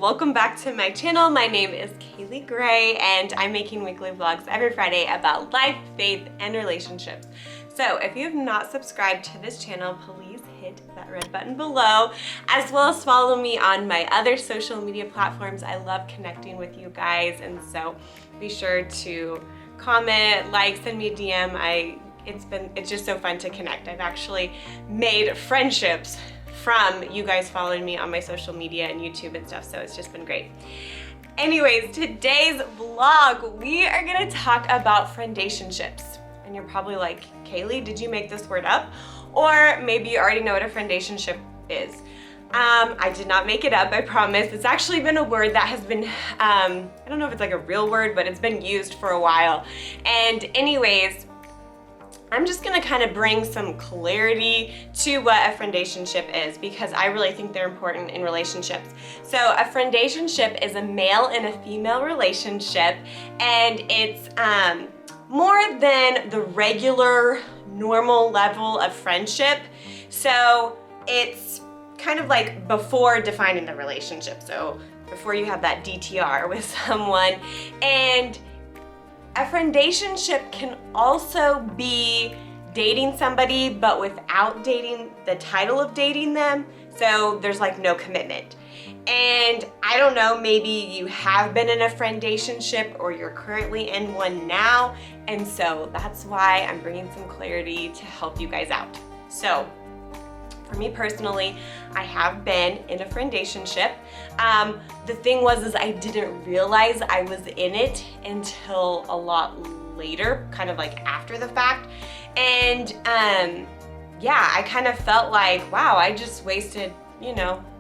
welcome back to my channel. My name is Kaylee Gray and I'm making weekly vlogs every Friday about life, faith, and relationships. So if you have not subscribed to this channel, please hit that red button below, as well as follow me on my other social media platforms. I love connecting with you guys, and so be sure to comment, like, send me a DM. It's just so fun to connect. I've actually made friendships from you guys following me on my social media and YouTube and stuff, so it's just been great. Anyways, today's vlog, we are gonna talk about friendationships. And you're probably like, Kaylee, did you make this word up? Or maybe you already know what a friendationship is. I did not make it up, I promise. It's actually been a word that has been, I don't know if it's like a real word, but it's been used for a while. And anyways, I'm just gonna kind of bring some clarity to what a friendationship is, because I really think they're important in relationships. So a friendationship is a male and a female relationship, and it's more than the regular normal level of friendship. So it's kind of like before defining the relationship. So before you have that DTR with someone. And a friendationship can also be dating somebody, but without dating the title of dating them. So there's like no commitment. And I don't know, maybe you have been in a friendationship or you're currently in one now. And so that's why I'm bringing some clarity to help you guys out. So for me personally, I have been in a friendationship. The thing was I didn't realize I was in it until a lot later, kind of like after the fact. And yeah, I kind of felt like, wow, I just wasted,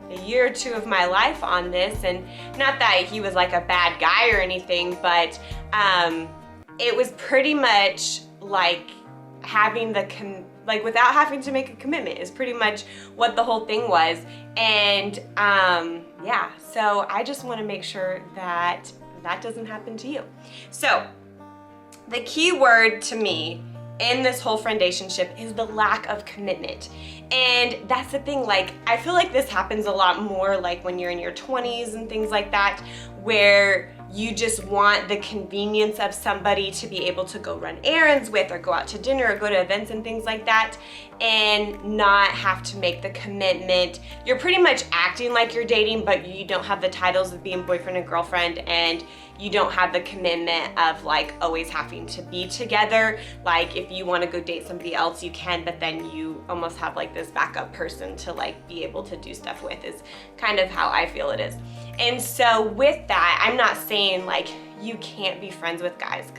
a year or two of my life on this. And not that he was like a bad guy or anything, but it was pretty much like having without having to make a commitment is pretty much what the whole thing was. And yeah, so I just want to make sure that that doesn't happen to you. So the key word to me in this whole friendationship is the lack of commitment. And that's the thing, like, I feel like this happens a lot more like when you're in your 20s and things like that, where you just want the convenience of somebody to be able to go run errands with, or go out to dinner, or go to events and things like that, and not have to make the commitment. You're pretty much acting like you're dating, but you don't have the titles of being boyfriend and girlfriend, and you don't have the commitment of like always having to be together. Like if you want to go date somebody else, you can, but then you almost have like this backup person to like be able to do stuff with, is kind of how I feel it is. And so with that, I'm not saying like you can't be friends with guys,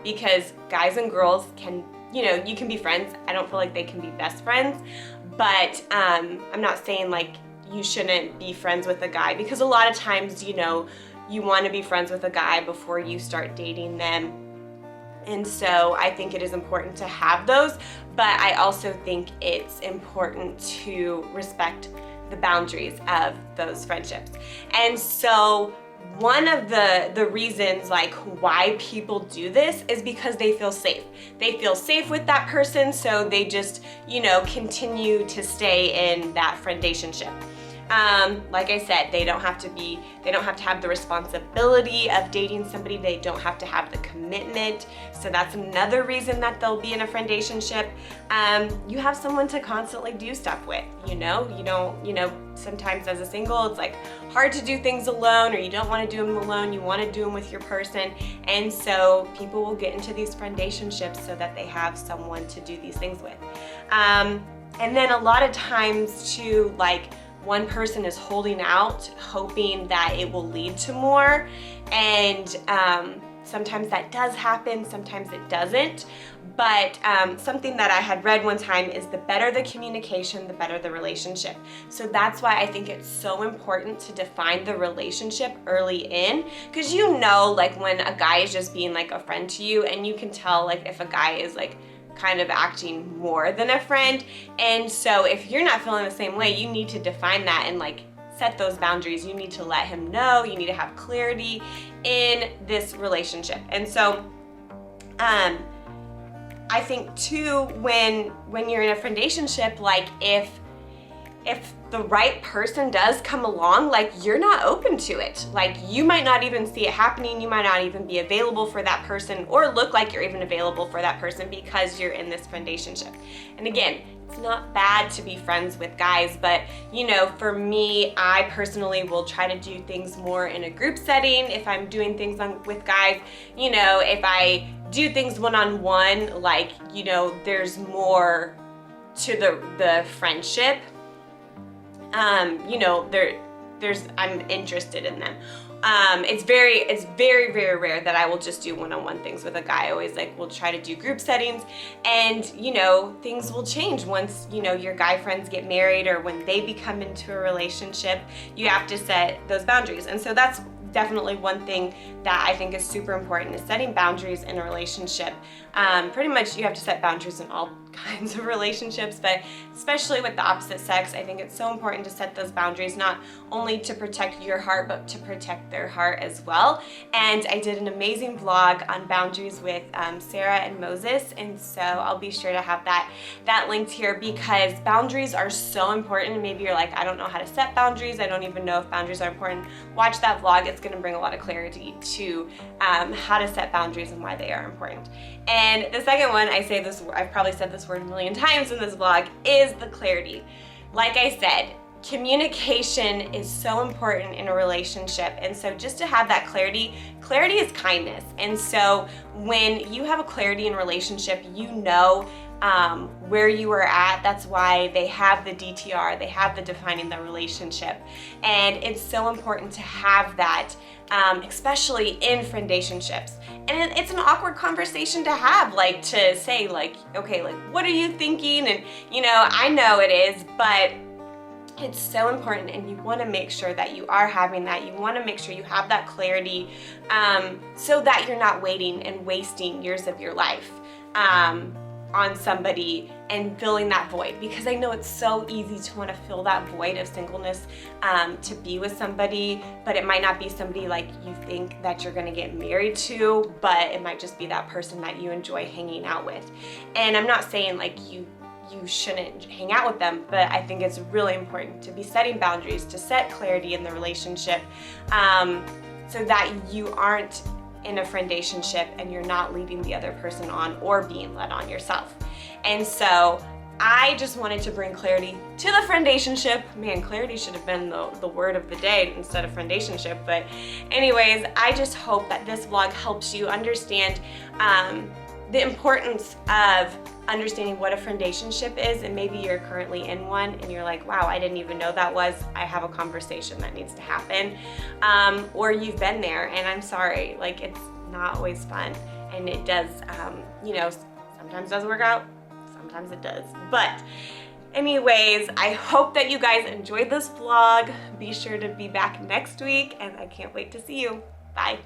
because guys and girls can, you can be friends. I don't feel like they can be best friends, but I'm not saying like you shouldn't be friends with a guy, because a lot of times, you want to be friends with a guy before you start dating them. And so I think it is important to have those, but I also think it's important to respect the boundaries of those friendships. And so one of the reasons like why people do this is because they feel safe. They feel safe with that person, so they just, continue to stay in that friendationship. Like I said, they don't have to have the responsibility of dating somebody. They don't have to have the commitment. So that's another reason that they'll be in a friendationship. You have someone to constantly do stuff with, you don't, sometimes as a single, it's like hard to do things alone, or you don't want to do them alone. You want to do them with your person. And so people will get into these friendationships so that they have someone to do these things with. And then a lot of times too, like, one person is holding out, hoping that it will lead to more. And sometimes that does happen, sometimes it doesn't. But something that I had read one time is the better the communication, the better the relationship. So that's why I think it's so important to define the relationship early in, because like when a guy is just being like a friend to you, and you can tell like if a guy is like kind of acting more than a friend. And so if you're not feeling the same way, you need to define that and like set those boundaries. You need to let him know, you need to have clarity in this relationship. And so I think too, when you're in a friendationship, like if if the right person does come along, like, you're not open to it. Like, you might not even see it happening. You might not even be available for that person or look like you're even available for that person because you're in this friendationship. And again, it's not bad to be friends with guys, but you know, for me, I personally will try to do things more in a group setting. If I'm doing things with guys, you know, if I do things one-on-one, like, you know, there's more to the friendship. You know, I'm interested in them. It's very rare that I will just do one-on-one things with a guy. I always will try to do group settings, and you know, things will change once, you know, your guy friends get married or when they become into a relationship. You have to set those boundaries, and so that's definitely one thing that I think is super important, is setting boundaries in a relationship. Pretty much you have to set boundaries in all kinds of relationships, but especially with the opposite sex, I think it's so important to set those boundaries, not only to protect your heart, but to protect their heart as well. And I did an amazing vlog on boundaries with Sarah and Moses, and so I'll be sure to have that linked here, because boundaries are so important. Maybe you're like, I don't know how to set boundaries, I don't even know if boundaries are important. Watch that vlog. It's going to bring a lot of clarity to how to set boundaries and why they are important. And the second one, I've probably said this word a million times in this vlog, is the clarity. Like I said, communication is so important in a relationship, and so just to have that clarity is kindness. And so when you have a clarity in a relationship, you know where you are at. That's why they have the DTR, they have the defining the relationship, and it's so important to have that, especially in friendationships. And it's an awkward conversation to have, like, to say, like, okay, like, what are you thinking? And you know, I know it is, but it's so important, and you want to make sure that you are having that. You want to make sure you have that clarity, so that you're not waiting and wasting years of your life on somebody and filling that void, because I know it's so easy to want to fill that void of singleness, to be with somebody, but it might not be somebody like you think that you're going to get married to, but it might just be that person that you enjoy hanging out with. And I'm not saying like you shouldn't hang out with them, but I think it's really important to be setting boundaries, to set clarity in the relationship, so that you aren't in a friendationship and you're not leading the other person on or being led on yourself. And so I just wanted to bring clarity to the friendationship. Man, clarity should have been the word of the day instead of friendationship. But anyways, I just hope that this vlog helps you understand the importance of understanding what a friendationship is, and maybe you're currently in one and you're like, wow, I didn't even know that was, I have a conversation that needs to happen, or you've been there, and I'm sorry, like, it's not always fun, and it does, you know, sometimes it doesn't work out, sometimes it does. But anyways, I hope that you guys enjoyed this vlog. Be sure to be back next week, and I can't wait to see you. Bye.